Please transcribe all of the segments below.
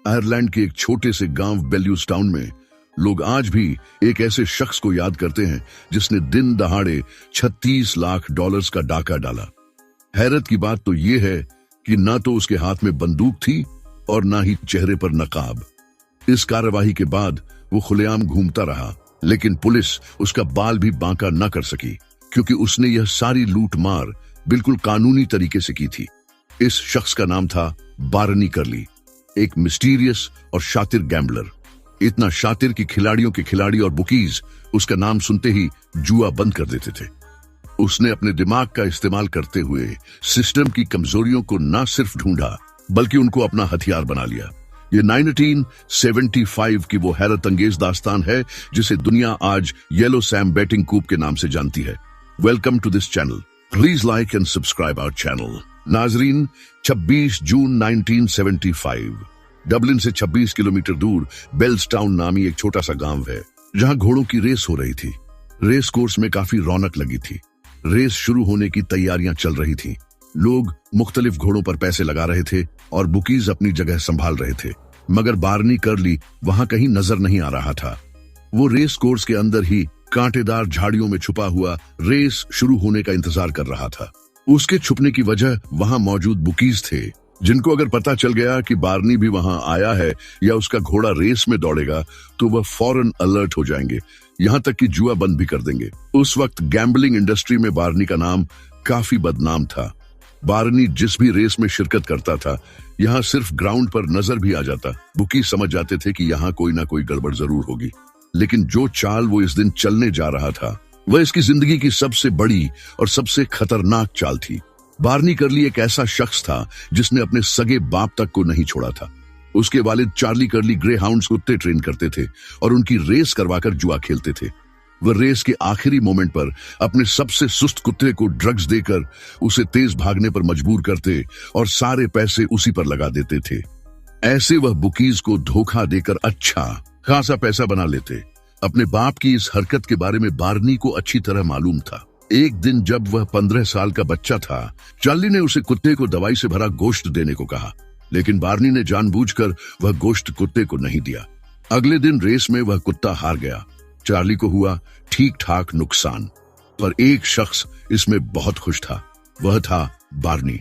Ireland के एक छोटे से गांव बेल्यूस्टाउन में लोग आज भी एक ऐसे शख्स को याद करते हैं जिसने दिन दहाड़े $36 लाख का डाका डाला। हैरत की बात तो यह है कि ना तो उसके हाथ में बंदूक थी और ना ही चेहरे पर नकाब। इस कार्यवाही के बाद वो खुलेआम घूमता रहा, लेकिन पुलिस उसका बाल भी बांका न कर सकी, क्योंकि उसने यह सारी लूट मार बिल्कुल कानूनी तरीके से की थी। इस शख्स का नाम था बार्नी कर्ली, एक मिस्टीरियस और शातिर गैम्बलर। इतना शातिर कि खिलाड़ियों के खिलाड़ी और बुकीज उसका नाम सुनते ही जुआ बंद कर देते थे। उसने अपने दिमाग का इस्तेमाल करते हुए सिस्टम की कमजोरियों को न सिर्फ ढूंढा बल्कि उनको अपना हथियार बना लिया। ये 1975 की वो हैरत अंगेज दास्तान है जिसे दुनिया आज येलो सैम बेटिंग कूप के नाम से जानती है। Welcome to this channel, please like and subscribe our channel. नाजरीन, 26 जून 1975 डबलिन से 26 किलोमीटर दूर बेल्सटाउन नामी एक छोटा सा गांव है जहां घोड़ों की रेस हो रही थी। रेस कोर्स में काफी रौनक लगी थी। रेस शुरू होने की तैयारियां चल रही थी। लोग मुख्तलिफ घोड़ों पर पैसे लगा रहे थे और बुकीज अपनी जगह संभाल रहे थे, मगर बार्नी कर्ली वहां कहीं नजर नहीं आ रहा था। वो रेस कोर्स के अंदर ही कांटेदार झाड़ियों में छुपा हुआ रेस शुरू होने का इंतजार कर रहा था। उसके छुपने की वजह वहां मौजूद बुकीज थे, जिनको अगर पता चल गया कि बार्नी भी वहां आया है या उसका घोड़ा रेस में दौड़ेगा तो वह फौरन अलर्ट हो जाएंगे, यहां तक कि जुआ बंद भी कर देंगे। उस वक्त गैम्बलिंग इंडस्ट्री में बार्नी का नाम काफी बदनाम था। बार्नी जिस भी रेस में शिरकत करता था, यहाँ सिर्फ ग्राउंड पर नजर भी आ जाता, बुकी समझ जाते थे कि यहाँ कोई ना कोई गड़बड़ जरूर होगी। लेकिन जो चाल वो इस दिन चलने जा रहा था वह इसकी जिंदगी की सबसे बड़ी और सबसे खतरनाक चाल थी। बार्नी कर्ली एक ऐसा शख्स था जिसने अपने सगे बाप तक को नहीं छोड़ा था। उसके वालिद चार्ली कर्ली ग्रे हाउंड्स कुत्ते ट्रेन करते थे और उनकी रेस करवाकर जुआ खेलते थे। वह रेस के आखिरी मोमेंट पर अपने सबसे सुस्त कुत्ते को ड्रग्स देकर उसे तेज भागने पर मजबूर करते और सारे पैसे उसी पर लगा देते थे। ऐसे वह बुकीज को धोखा देकर अच्छा खासा पैसा बना लेते। अपने बाप की इस हरकत के बारे में बार्नी को अच्छी तरह मालूम था। एक दिन जब वह 15 साल का बच्चा था, चार्ली ने उसे कुत्ते को दवाई से भरा गोश्त देने को कहा, लेकिन बार्नी ने जानबूझकर वह गोश्त कुत्ते को नहीं दिया। अगले दिन रेस में वह कुत्ता हार गया। चार्ली को हुआ ठीक ठाक नुकसान, पर एक शख्स इसमें बहुत खुश था। वह था बार्नी।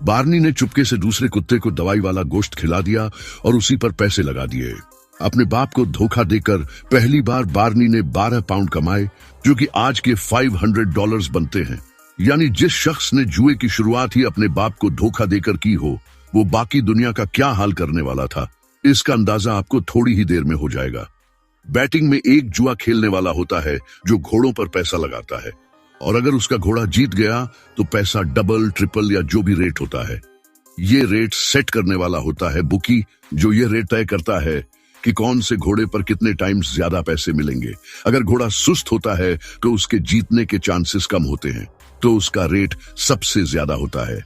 बार्नी ने चुपके से दूसरे कुत्ते को दवाई वाला गोश्त खिला दिया और उसी पर पैसे लगा दिए। अपने बाप को धोखा देकर पहली बार बार्नी ने 12 पाउंड कमाए, जो कि आज के $500 बनते हैं। यानी जिस शख्स ने जुए की शुरुआत ही अपने बाप को धोखा देकर की हो, वो बाकी दुनिया का क्या हाल करने वाला था, इसका अंदाजा आपको थोड़ी ही देर में हो जाएगा। बैटिंग में एक जुआ खेलने वाला होता है जो घोड़ों पर पैसा लगाता है, और अगर उसका घोड़ा जीत गया तो पैसा डबल ट्रिपल या जो भी रेट होता है। ये रेट सेट करने वाला होता है बुकी, जो ये रेट तय करता है कि कौन से घोड़े पर कितने टाइम्स ज्यादा पैसे मिलेंगे। अगर घोड़ा सुस्त होता है तो उसके जीतने के चांसेस कम होते हैं, तो उसका रेट सबसे ज्यादा होता है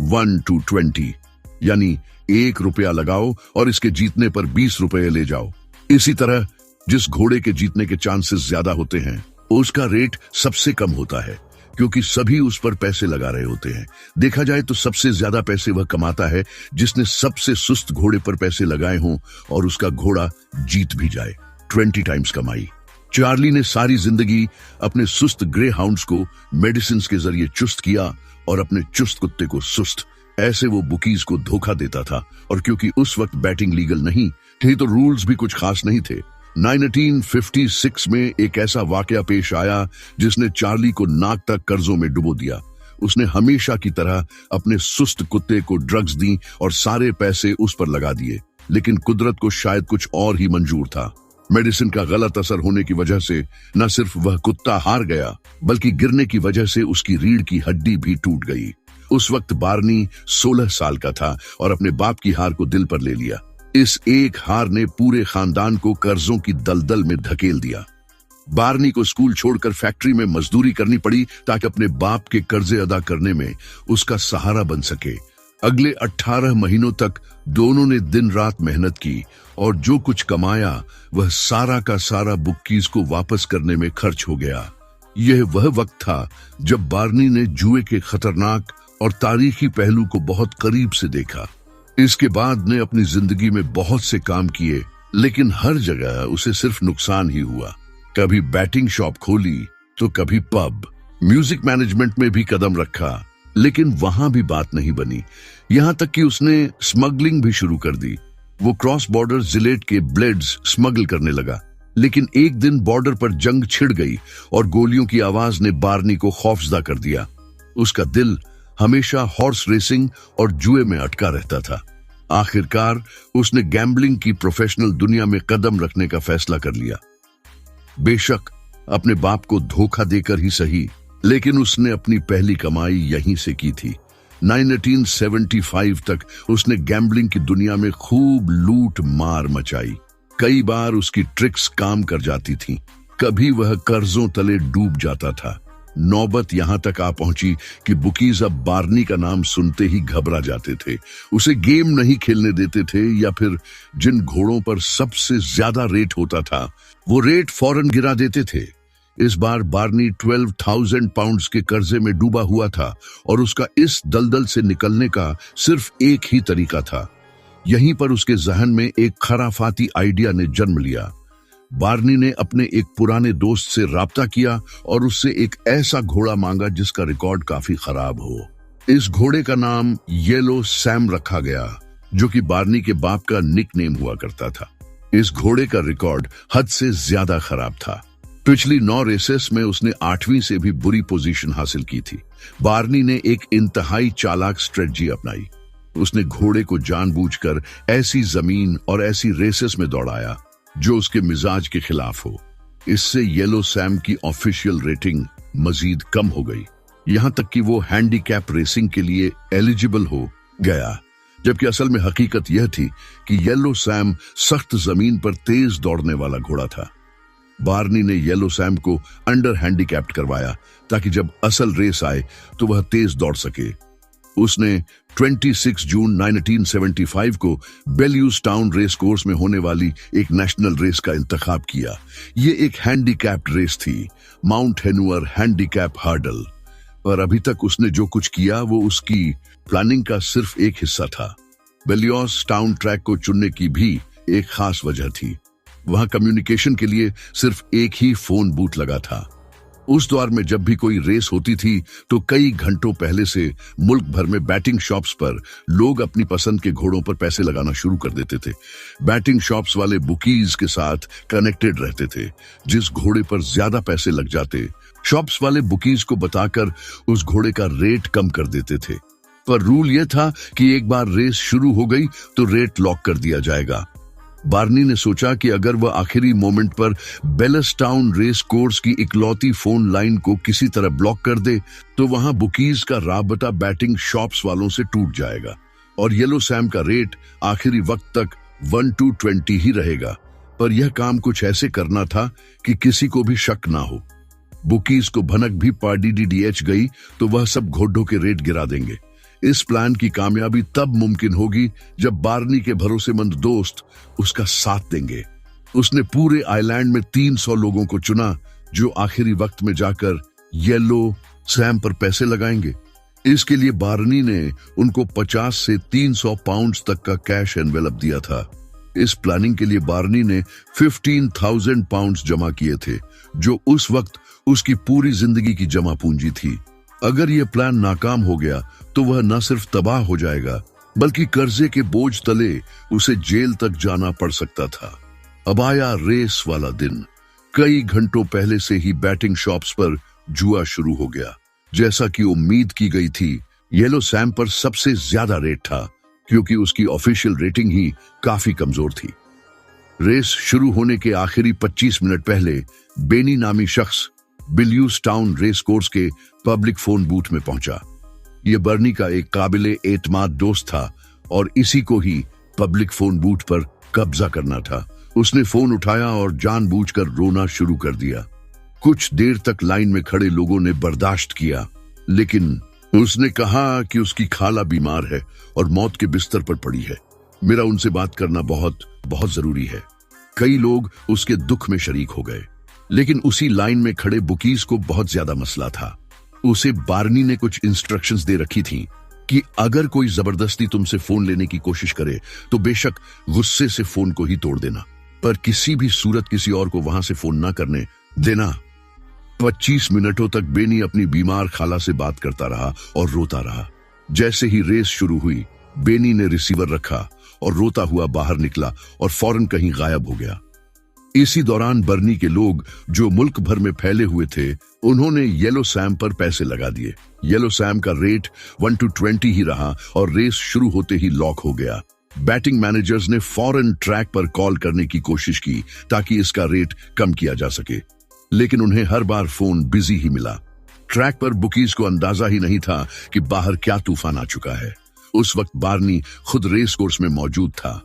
1 to 20, यानी ₹1 लगाओ और इसके जीतने पर ₹20 ले जाओ। इसी तरह जिस घोड़े के जीतने के चांसेस ज्यादा होते हैं उसका रेट सबसे कम होता है, क्योंकि सभी उस पर पैसे लगा रहे होते हैं। देखा जाए तो सबसे ज्यादा पैसे वह कमाता है जिसने सबसे सुस्त घोड़े पर पैसे लगाए हों और उसका घोड़ा जीत भी जाए। 20 टाइम्स कमाई। चार्ली ने सारी जिंदगी अपने सुस्त ग्रे हाउंड्स को मेडिसिन के जरिए चुस्त किया और अपने चुस्त कुत्ते को सुस्त। ऐसे वो बुकीज को धोखा देता था, और क्योंकि उस वक्त बैटिंग लीगल नहीं थी तो रूल्स भी कुछ खास नहीं थे। 1956 में एक ऐसा वाकया पेश आया जिसने चार्ली को नाक तक कर्जों में डुबो दिया। उसने हमेशा की तरह अपने सुस्त कुत्ते को ड्रग्स दी और सारे पैसे उस पर लगा दिए, लेकिन कुदरत को शायद कुछ और ही मंजूर था। मेडिसिन का गलत असर होने की वजह से न सिर्फ वह कुत्ता हार गया, बल्कि गिरने की वजह से उसकी रीढ़ की हड्डी भी टूट गई। उस वक्त बार्नी 16 साल का था और अपने बाप की हार को दिल पर ले लिया। इस एक हार ने पूरे खानदान को कर्जों की दलदल में धकेल दिया। बार्नी को स्कूल छोड़कर फैक्ट्री में मजदूरी करनी पड़ी ताकि अपने बाप के कर्जे अदा करने में उसका सहारा बन सके। अगले 18 महीनों तक दोनों ने दिन रात मेहनत की और जो कुछ कमाया वह सारा का सारा बुक्कीज को वापस करने में खर्च हो गया। यह वह वक्त था जब बार्नी ने जुए के खतरनाक और तारीखी पहलू को बहुत करीब से देखा। इसके बाद ने अपनी जिंदगी में बहुत से काम किए, लेकिन हर जगह उसे सिर्फ नुकसान ही हुआ। कभी बैटिंग शॉप खोली तो कभी पब। म्यूजिक मैनेजमेंट में भी कदम रखा, लेकिन वहां भी बात नहीं बनी। यहां तक कि उसने स्मगलिंग भी शुरू कर दी। वो क्रॉस बॉर्डर जिलेट के ब्लेड्स स्मगल करने लगा, लेकिन एक दिन बॉर्डर पर जंग छिड़ गई और गोलियों की आवाज ने बार्नी को खौफजदा कर दिया। उसका दिल हमेशा हॉर्स रेसिंग और जुए में अटका रहता था। आखिरकार उसने गैम्बलिंग की प्रोफेशनल दुनिया में कदम रखने का फैसला कर लिया। बेशक अपने बाप को धोखा देकर ही सही, लेकिन उसने अपनी पहली कमाई यहीं से की थी। 1975 तक उसने गैम्बलिंग की दुनिया में खूब लूट मार मचाई। कई बार उसकी ट्रिक्स काम कर जाती थीं, कभी वह कर्जों तले डूब जाता था। नौबत यहां तक आ पहुंची कि बुकीज अब बार्नी का नाम सुनते ही घबरा जाते थे। उसे गेम नहीं खेलने देते थे, या फिर जिन घोड़ों पर सबसे ज्यादा रेट होता था वो रेट फौरन गिरा देते थे। इस बार बार्नी 12,000 पाउंड्स के कर्जे में डूबा हुआ था और उसका इस दलदल से निकलने का सिर्फ एक ही तरीका था। यहीं पर उसके जहन में एक खराफाती आइडिया ने जन्म लिया। बार्नी ने अपने एक पुराने दोस्त से राब्ता किया और उससे एक ऐसा घोड़ा मांगा जिसका रिकॉर्ड काफी खराब हो। इस घोड़े का नाम येलो सैम रखा गया, जो कि बार्नी के बाप का निकनेम हुआ करता था। इस घोड़े का रिकॉर्ड हद से ज्यादा खराब था। पिछली 9 रेसेस में उसने 8वीं से भी बुरी पोजीशन हासिल की थी। बार्नी ने एक इंतहाई चालाक स्ट्रेटजी अपनाई। उसने घोड़े को जानबूझकर ऐसी जमीन और ऐसी रेसेस में दौड़ाया जो उसके मिजाज के खिलाफ हो। इससे येलो सैम की ऑफिशियल रेटिंग मजीद कम हो गई, यहां तक कि वो हैंडीकैप रेसिंग के लिए एलिजिबल हो गया। जबकि असल में हकीकत यह थी कि येलो सैम सख्त जमीन पर तेज दौड़ने वाला घोड़ा था। बार्नी ने येलो सैम को अंडर हैंडीकैप्ड करवाया ताकि जब असल रेस आए तो वह तेज दौड़ सके। उसने 26 जून 1975 को बेल्यूस टाउन रेस कोर्स में होने वाली एक नेशनल रेस का इंतखाब किया। ये एक हैंडीकैप्ड रेस थी, माउंट हेनुअर हैंडीकैप हर्डल। पर अभी तक उसने जो कुछ किया वो उसकी प्लानिंग का सिर्फ एक हिस्सा था। बेल्यूस टाउन ट्रैक को चुनने की भी एक खास वजह थी। वहां कम्युनिकेशन के लिए सिर्फ एक ही फोन बूथ लगा था। उस दौर में जब भी कोई रेस होती थी तो कई घंटों पहले से मुल्क भर में बैटिंग शॉप्स पर लोग अपनी पसंद के घोड़ों पर पैसे लगाना शुरू कर देते थे। बैटिंग शॉप्स वाले बुकीज के साथ कनेक्टेड रहते थे। जिस घोड़े पर ज्यादा पैसे लग जाते, शॉप्स वाले बुकीज को बताकर उस घोड़े का रेट कम कर देते थे। पर रूल यह था कि एक बार रेस शुरू हो गई तो रेट लॉक कर दिया जाएगा। बार्नी ने सोचा कि अगर वह आखिरी मोमेंट पर बेलस टाउन रेस कोर्स की इकलौती फोन लाइन को किसी तरह ब्लॉक कर दे तो वहां बुकीज का राबता बैटिंग शॉप्स वालों से टूट जाएगा और येलो सैम का रेट आखिरी वक्त तक 1-20 ही रहेगा। पर यह काम कुछ ऐसे करना था कि किसी को भी शक ना हो। बुकीज को भनक भी पार्डीडीएच गई तो वह सब घोड़ों के रेट गिरा देंगे। इस प्लान की कामयाबी तब मुमकिन होगी जब बार्नी के भरोसेमंद दोस्त उसका साथ देंगे। उसने पूरे आइलैंड में 300 लोगों को चुना जो आखिरी वक्त में जाकर येलो सैम पर पैसे लगाएंगे। इसके लिए बार्नी ने उनको 50 से 300 पाउंड्स तक का कैश एनवेलप दिया था। इस प्लानिंग के लिए बार्नी ने 15,000 पाउंड्स जमा किए थे, जो उस वक्त उसकी पूरी जिंदगी की जमा पूंजी थी। अगर यह प्लान नाकाम हो गया तो वह न सिर्फ तबाह हो जाएगा बल्कि कर्जे के बोझ तले उसे जेल तक जाना पड़ सकता था। अब आया रेस वाला दिन। कई घंटों पहले से ही बैटिंग शॉप्स पर जुआ शुरू हो गया। जैसा कि उम्मीद की गई थी, येलो सैम पर सबसे ज्यादा रेट था क्योंकि उसकी ऑफिशियल रेटिंग ही काफी कमजोर थी। रेस शुरू होने के आखिरी 25 मिनट पहले बेनी नामी शख्स बेल्यूस टाउन रेस कोर्स के पब्लिक फोन बूथ में पहुंचा। यह बर्नी का एक काबिले एतमाद दोस्त था और इसी को ही पब्लिक फोन बूथ पर कब्जा करना था। उसने फोन उठाया और जानबूझकर रोना शुरू कर दिया। कुछ देर तक लाइन में खड़े लोगों ने बर्दाश्त किया, लेकिन उसने कहा कि उसकी खाला बीमार है और मौत के बिस्तर पर पड़ी है। मेरा उनसे बात करना बहुत बहुत जरूरी है। कई लोग उसके दुख में शरीक हो गए, लेकिन उसी लाइन में खड़े बुकीज को बहुत ज्यादा मसला था। उसे बार्नी ने कुछ इंस्ट्रक्शंस दे रखी थी। कि अगर कोई जबरदस्ती तुमसे फोन लेने की कोशिश करे तो बेशक गुस्से से फोन को ही तोड़ देना, पर किसी भी सूरत किसी और को वहां से फोन ना करने देना। 25 मिनटों तक बेनी अपनी बीमार खाला से बात करता रहा और रोता रहा। जैसे ही रेस शुरू हुई, बेनी ने रिसीवर रखा और रोता हुआ बाहर निकला और फौरन कहीं गायब हो गया। इसी दौरान बर्नी के लोग जो मुल्क भर में फैले हुए थे, उन्होंने येलो सैम पर पैसे लगा दिए। येलो सैम का रेट 1 to 20 ही रहा और रेस शुरू होते ही लॉक हो गया। बैटिंग मैनेजर्स ने फौरन ट्रैक पर कॉल करने की कोशिश की ताकि इसका रेट कम किया जा सके, लेकिन उन्हें हर बार फोन बिजी ही मिला। ट्रैक पर बुकीज को अंदाजा ही नहीं था कि बाहर क्या तूफान आ चुका है। उस वक्त बार्नी खुद रेस कोर्स में मौजूद था,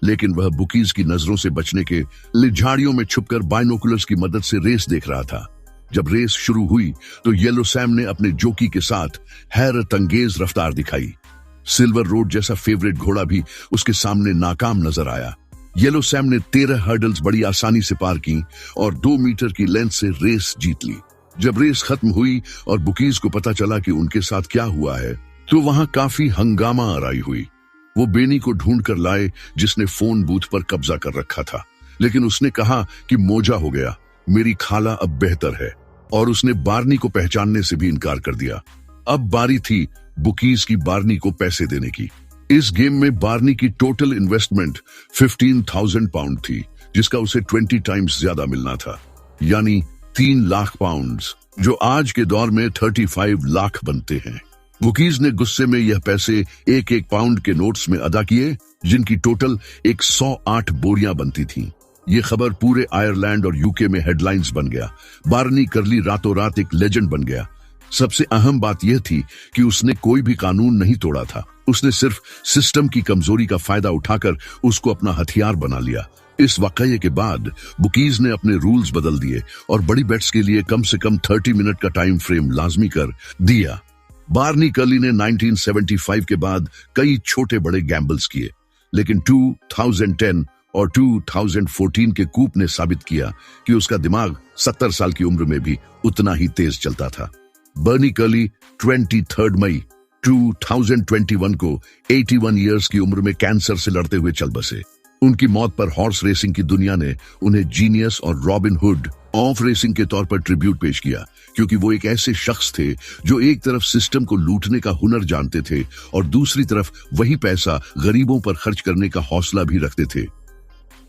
लेकिन वह बुकीज की नजरों से बचने के लिए झाड़ियों में छुपकर बाइनोकुलर्स की मदद से रेस देख रहा था। जब रेस शुरू हुई तो येलो सैम ने अपने जोकी के साथ हैरत अंगेज रफ्तार दिखाई। सिल्वर रोड जैसा फेवरेट घोड़ा भी उसके सामने नाकाम नजर आया। येलो सैम ने 13 हर्डल्स बड़ी आसानी से पार की और 2 मीटर की लेंथ से रेस जीत ली। जब रेस खत्म हुई और बुकीज को पता चला कि उनके साथ क्या हुआ है, तो वहां काफी हंगामा आराई हुई। वो बेनी को ढूंढ कर लाए जिसने फोन बूथ पर कब्जा कर रखा था, लेकिन उसने कहा कि मोजा हो गया, मेरी खाला अब बेहतर है, और उसने बार्नी को पहचानने से भी इनकार कर दिया। अब बारी थी बुकीज की बार्नी को पैसे देने की। इस गेम में बार्नी की टोटल इन्वेस्टमेंट 15,000 पाउंड थी, जिसका उसे 20 टाइम्स ज्यादा मिलना था, यानी 3 लाख पाउंड, जो आज के दौर में 35 लाख बनते हैं। बुकीज ने गुस्से में यह पैसे 1-1 पाउंड के नोट्स में अदा किए, जिनकी टोटल 108 बोरियां बनती थीं। ये खबर पूरे आयरलैंड और यूके में हेडलाइंस बन गया। बार्नी कर्ली रातों रात एक लेजेंड बन गया। सबसे अहम बात यह थी कि उसने कोई भी कानून नहीं तोड़ा था, उसने सिर्फ सिस्टम की कमजोरी का फायदा उठाकर उसको अपना हथियार बना लिया। इस वाकये के बाद बुकीज ने अपने रूल्स बदल दिए और बड़ी बेट्स के लिए कम से कम 30 मिनट का टाइम फ्रेम लाजमी कर दिया। बार्नी कर्ली ने 1975 के बाद कई छोटे बड़े गैम्बल्स किए, लेकिन 2010 और 2014 के कूप ने साबित किया कि उसका दिमाग 70 साल की उम्र में भी उतना ही तेज चलता था। बर्नी कर्ली 23 मई 2021 को 81 इयर्स की उम्र में कैंसर से लड़ते हुए चल बसे। उनकी मौत पर हॉर्स रेसिंग की दुनिया ने उन्हें जीनियस और रॉबिन हुड ऑफ रेसिंग के तौर पर ट्रिब्यूट पेश किया, क्योंकि वो एक ऐसे शख्स थे जो एक तरफ सिस्टम को लूटने का हुनर जानते थे और दूसरी तरफ वही पैसा गरीबों पर खर्च करने का हौसला भी रखते थे।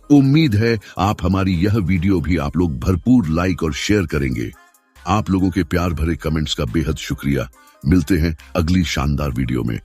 उम्मीद है आप हमारी यह वीडियो भी आप लोग भरपूर लाइक और शेयर करेंगे। आप लोगों के प्यार भरे कमेंट्स का बेहद शुक्रिया। मिलते हैं अगली शानदार वीडियो में।